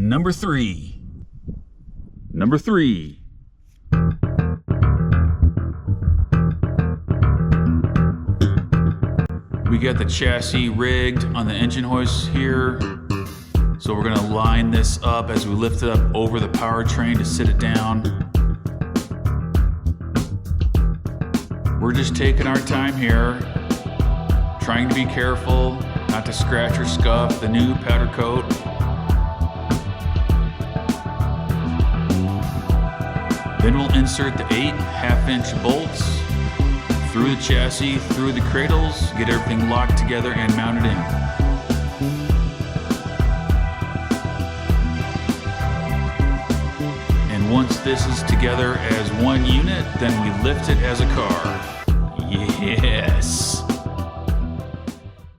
Number three. Number three. We got the chassis rigged on the engine hoist here. So we're gonna line this up as we lift it up over the powertrain to sit it down. We're just taking our time here, trying to be careful not to scratch or scuff the new powder coat. Then we'll insert the 8 half-inch bolts through the chassis, through the cradles, get everything locked together and mounted in. And once this is together as one unit, then we lift it as a car. Yes!